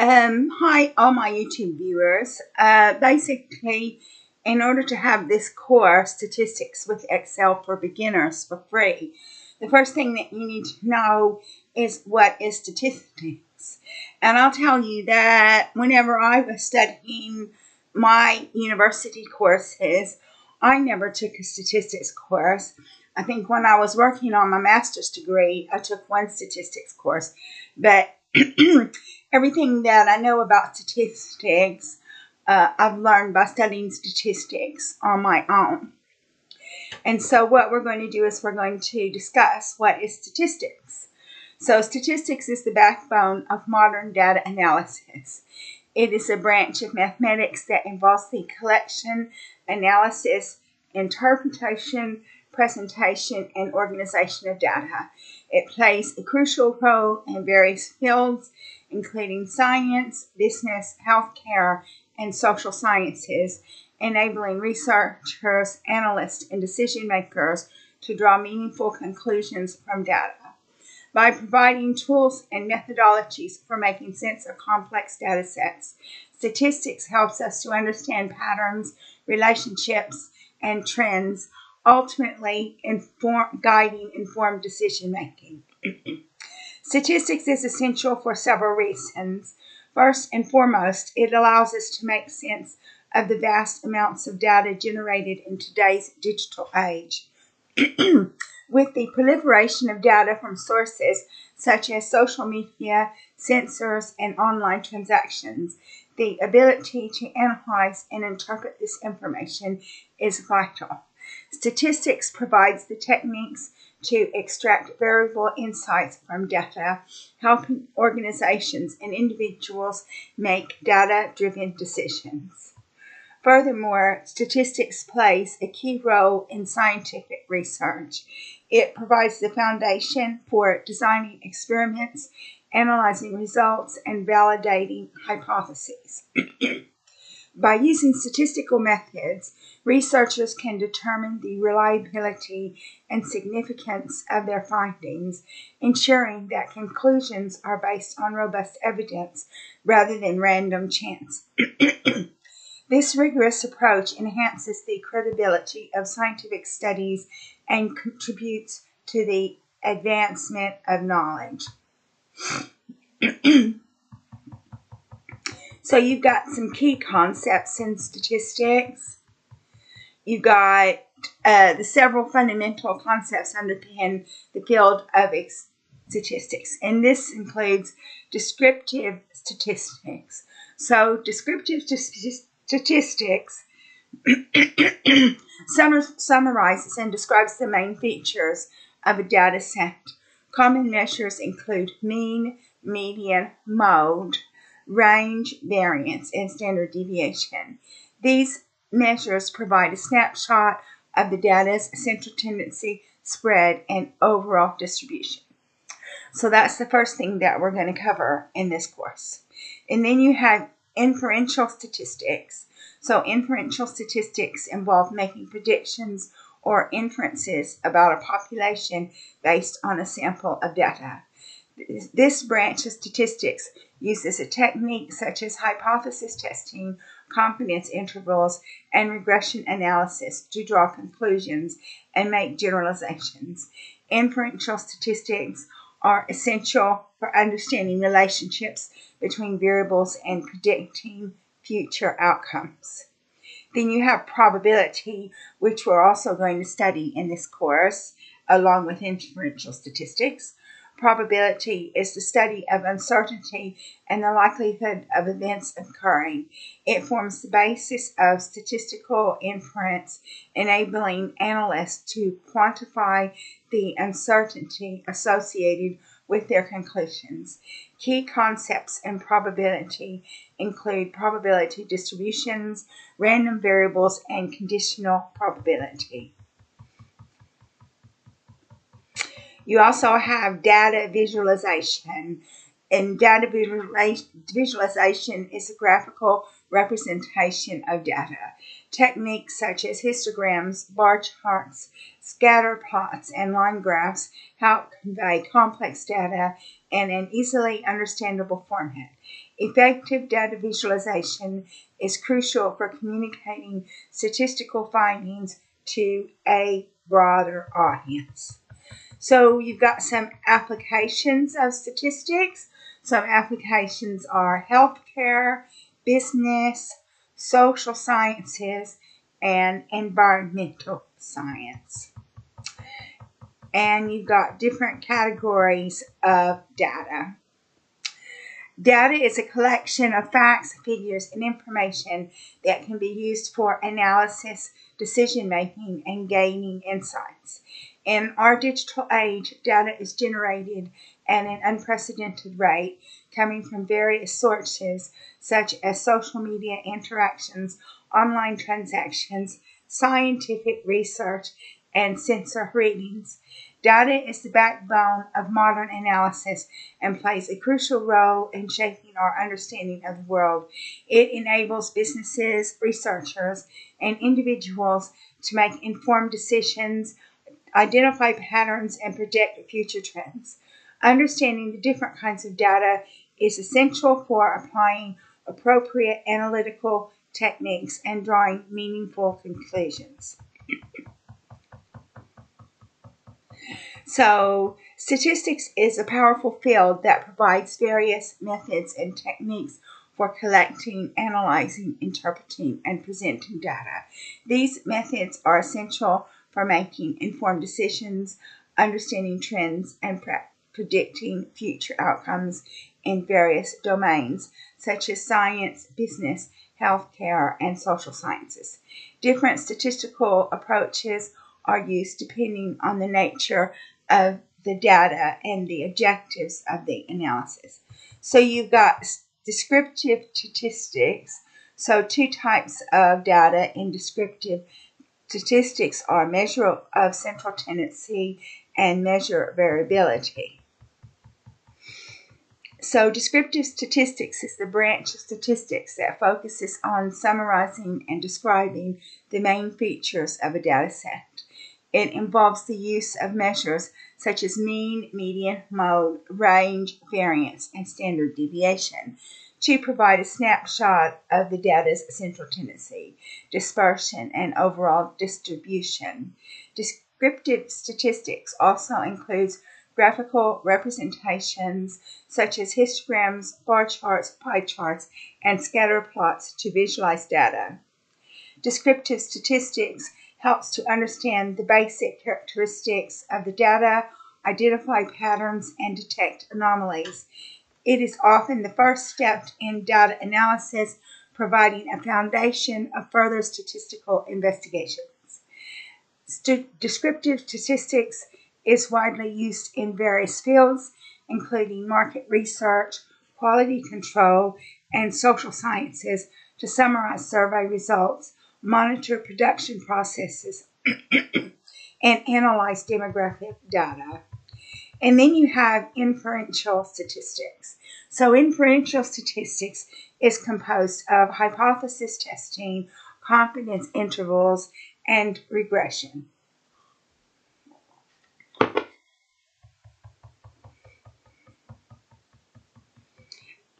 Hi, all my YouTube viewers. Basically, in order to have this course, Statistics with Excel for Beginners, for free, the first thing that you need to know is what is statistics. And I'll tell you that whenever I was studying my university courses, I never took a statistics course. I think when I was working on my master's degree, I took one statistics course, but everything that I know about statistics, I've learned by studying statistics on my own. And so what we're going to do is we're going to discuss what is statistics. So statistics is the backbone of modern data analysis. It is a branch of mathematics that involves the collection, analysis, interpretation, presentation, and organization of data. It plays a crucial role in various fields, including science, business, healthcare, and social sciences, enabling researchers, analysts, and decision makers to draw meaningful conclusions from data. By providing tools and methodologies for making sense of complex data sets, statistics helps us to understand patterns, relationships, and trends, ultimately guiding informed decision making. Statistics is essential for several reasons. First and foremost, it allows us to make sense of the vast amounts of data generated in today's digital age. With the proliferation of data from sources such as social media, sensors, and online transactions, the ability to analyze and interpret this information is vital. Statistics provides the techniques to extract variable insights from data, helping organizations and individuals make data-driven decisions. Furthermore, statistics plays a key role in scientific research. It provides the foundation for designing experiments, analyzing results, and validating hypotheses. By using statistical methods, researchers can determine the reliability and significance of their findings, ensuring that conclusions are based on robust evidence rather than random chance. This rigorous approach enhances the credibility of scientific studies and contributes to the advancement of knowledge. So you've got some key concepts in statistics. You've got the several fundamental concepts underpin the field of statistics, and this includes descriptive statistics. So descriptive statistics summarizes and describes the main features of a data set. Common measures include mean, median, mode, range, variance, and standard deviation. These measures provide a snapshot of the data's central tendency, spread, and overall distribution. So that's the first thing that we're going to cover in this course. And then you have inferential statistics. So inferential statistics involve making predictions or inferences about a population based on a sample of data. This branch of statistics uses a technique such as hypothesis testing, confidence intervals, and regression analysis to draw conclusions and make generalizations. Inferential statistics are essential for understanding relationships between variables and predicting future outcomes. Then you have probability, which we're also going to study in this course, along with inferential statistics. Probability is the study of uncertainty and the likelihood of events occurring. It forms the basis of statistical inference, enabling analysts to quantify the uncertainty associated with their conclusions. Key concepts in probability include probability distributions, random variables, and conditional probability. You also have data visualization. And data visualization is a graphical representation of data. Techniques such as histograms, bar charts, scatter plots, and line graphs help convey complex data in an easily understandable format. Effective data visualization is crucial for communicating statistical findings to a broader audience. So you've got some applications of statistics. Some applications are healthcare, business, social sciences, and environmental science. And you've got different categories of data. Data is a collection of facts, figures, and information that can be used for analysis, decision making, and gaining insights. In our digital age, data is generated at an unprecedented rate, coming from various sources such as social media interactions, online transactions, scientific research, and sensor readings. Data is the backbone of modern analysis and plays a crucial role in shaping our understanding of the world. It enables businesses, researchers, and individuals to make informed decisions, identify patterns, and predict future trends. Understanding the different kinds of data is essential for applying appropriate analytical techniques and drawing meaningful conclusions. So, statistics is a powerful field that provides various methods and techniques for collecting, analyzing, interpreting, and presenting data. These methods are essential for making informed decisions, understanding trends, and predicting future outcomes in various domains, such as science, business, healthcare, and social sciences. Different statistical approaches are used depending on the nature of the data and the objectives of the analysis. So you've got descriptive statistics. So two types of data in descriptive statistics are measure of central tendency and measure variability. So descriptive statistics is the branch of statistics that focuses on summarizing and describing the main features of a data set. It involves the use of measures such as mean, median, mode, range, variance, and standard deviation to provide a snapshot of the data's central tendency, dispersion, and overall distribution. Descriptive statistics also includes graphical representations such as histograms, bar charts, pie charts, and scatter plots to visualize data. Descriptive statistics helps to understand the basic characteristics of the data, identify patterns, and detect anomalies. It is often the first step in data analysis, providing a foundation of further statistical investigations. Descriptive statistics is widely used in various fields, including market research, quality control, and social sciences to summarize survey results, monitor production processes, and analyze demographic data. And then you have inferential statistics. So inferential statistics is composed of hypothesis testing, confidence intervals, and regression.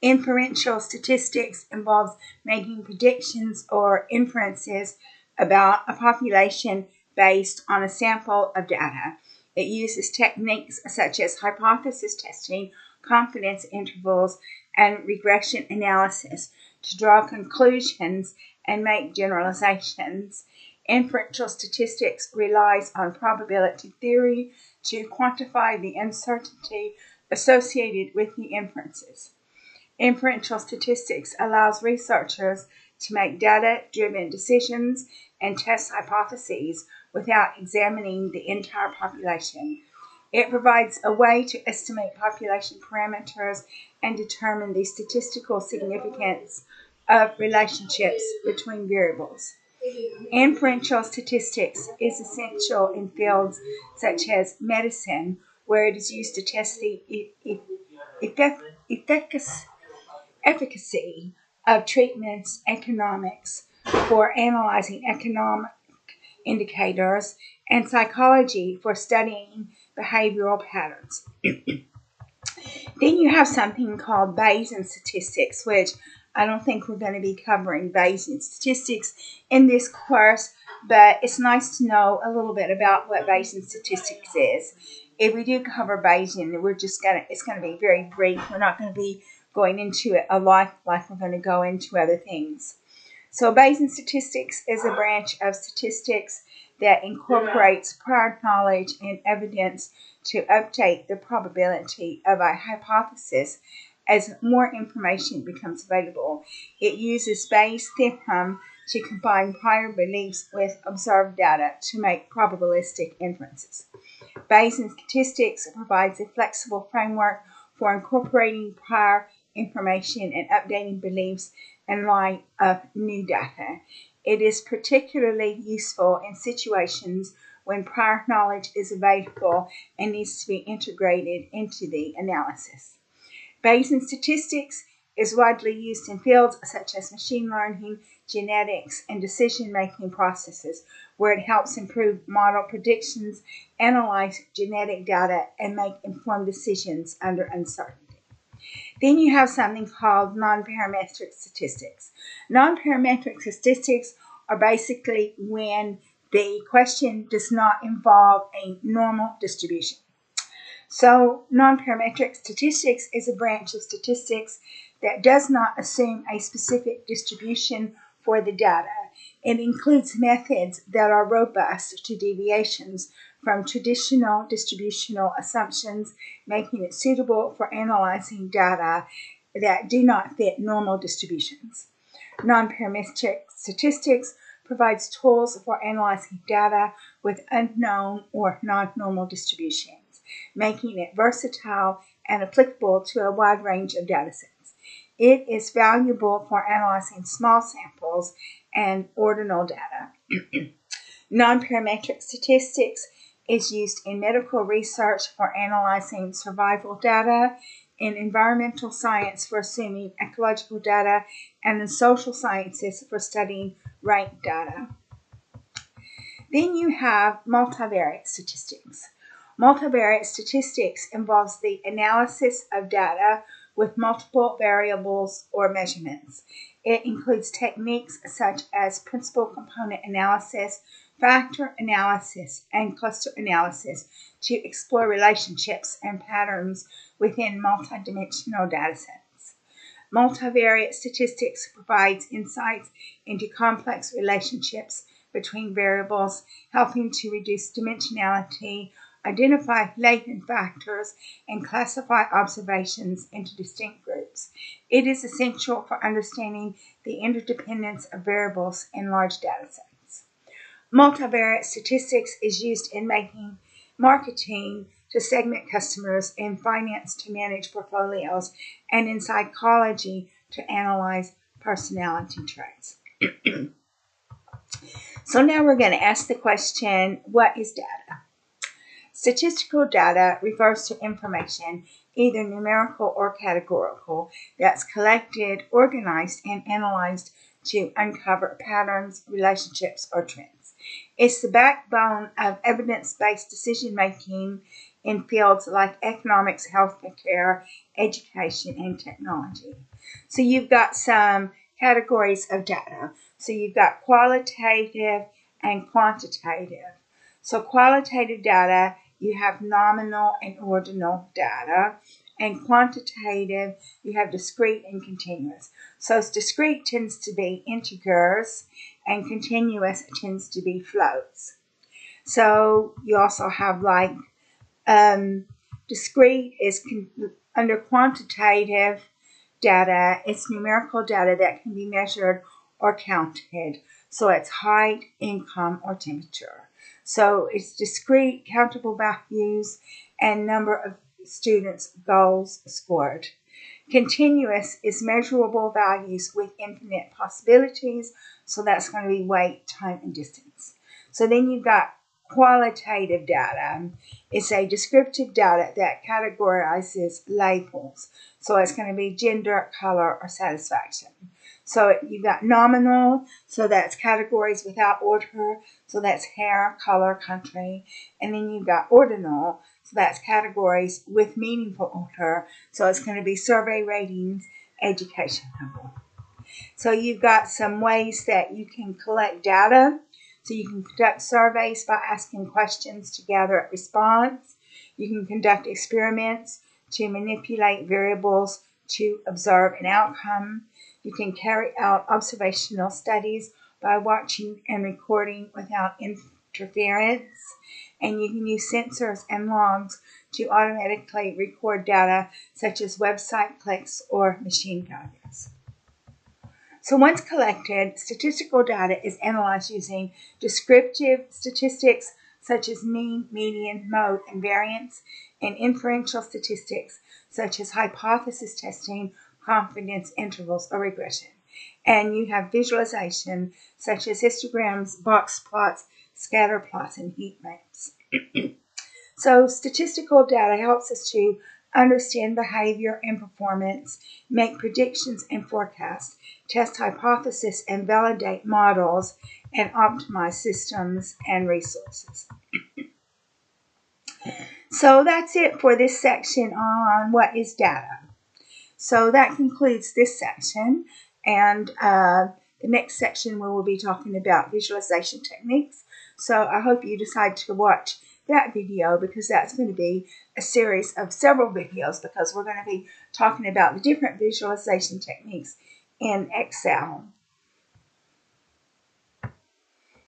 Inferential statistics involves making predictions or inferences about a population based on a sample of data. It uses techniques such as hypothesis testing, confidence intervals, and regression analysis to draw conclusions and make generalizations. Inferential statistics relies on probability theory to quantify the uncertainty associated with the inferences. Inferential statistics allows researchers to make data-driven decisions and test hypotheses without examining the entire population. It provides a way to estimate population parameters and determine the statistical significance of relationships between variables. Inferential statistics is essential in fields such as medicine, where it is used to test the efficacy of treatments economics for analyzing economic indicators, and psychology for studying behavioral patterns. Then you have something called Bayesian statistics, which I don't think we're going to be covering Bayesian statistics in this course, but it's nice to know a little bit about what Bayesian statistics is. If we do cover Bayesian, it's going to be very brief. We're not going to be going into it a lot like we're going to go into other things. So Bayesian statistics is a branch of statistics that incorporates prior knowledge and evidence to update the probability of a hypothesis as more information becomes available. It uses Bayes' theorem to combine prior beliefs with observed data to make probabilistic inferences. Bayesian statistics provides a flexible framework for incorporating prior information and updating beliefs in light of new data. It is particularly useful in situations when prior knowledge is available and needs to be integrated into the analysis. Bayesian statistics is widely used in fields such as machine learning, genetics, and decision-making processes, where it helps improve model predictions, analyze genetic data, and make informed decisions under uncertainty. Then you have something called nonparametric statistics. Nonparametric statistics are basically when the question does not involve a normal distribution. So nonparametric statistics is a branch of statistics that does not assume a specific distribution for the data. It includes methods that are robust to deviations from traditional distributional assumptions, making it suitable for analyzing data that do not fit normal distributions. Nonparametric statistics provides tools for analyzing data with unknown or non-normal distributions, making it versatile and applicable to a wide range of data sets. It is valuable for analyzing small samples and ordinal data. Nonparametric statistics is used in medical research for analyzing survival data, in environmental science for assuming ecological data, and in social sciences for studying rank data. Then you have multivariate statistics. Multivariate statistics involves the analysis of data with multiple variables or measurements. It includes techniques such as principal component analysis, factor analysis, and cluster analysis to explore relationships and patterns within multidimensional datasets. Multivariate statistics provides insights into complex relationships between variables, helping to reduce dimensionality, identify latent factors, and classify observations into distinct groups. It is essential for understanding the interdependence of variables in large datasets. Multivariate statistics is used in marketing to segment customers, in finance to manage portfolios, and in psychology to analyze personality traits. So now we're going to ask the question, what is data? Statistical data refers to information, either numerical or categorical, that's collected, organized, and analyzed to uncover patterns, relationships, or trends. It's the backbone of evidence-based decision-making in fields like economics, healthcare, education, and technology. So you've got some categories of data. So you've got qualitative and quantitative. So qualitative data, you have nominal and ordinal data. And quantitative, you have discrete and continuous. So discrete tends to be integers, and continuous tends to be floats. So you also have like discrete is under quantitative data. It's numerical data that can be measured or counted. So it's height, income, or temperature. So it's discrete, countable values, and number of students' goals scored. Continuous is measurable values with infinite possibilities. So that's going to be weight, time, and distance. So then you've got qualitative data. It's a descriptive data that categorizes labels. So it's going to be gender, color, or satisfaction. So you've got nominal, so that's categories without order, so that's hair, color, country. And then you've got ordinal, so that's categories with meaningful order, so it's going to be survey ratings, education level. So you've got some ways that you can collect data. So you can conduct surveys by asking questions to gather a response. You can conduct experiments to manipulate variables to observe an outcome. You can carry out observational studies by watching and recording without interference. And you can use sensors and logs to automatically record data such as website clicks or machine failures. So once collected, statistical data is analyzed using descriptive statistics such as mean, median, mode, and variance, and inferential statistics such as hypothesis testing, confidence intervals, or regression. And you have visualization such as histograms, box plots, scatter plots, and heat maps. So statistical data helps us to understand behavior and performance, make predictions and forecasts, test hypotheses and validate models, and optimize systems and resources. So that's it for this section on what is data. So that concludes this section, and the next section we will be talking about visualization techniques. So I hope you decide to watch that video, because that's going to be a series of several videos, because we're going to be talking about the different visualization techniques in Excel.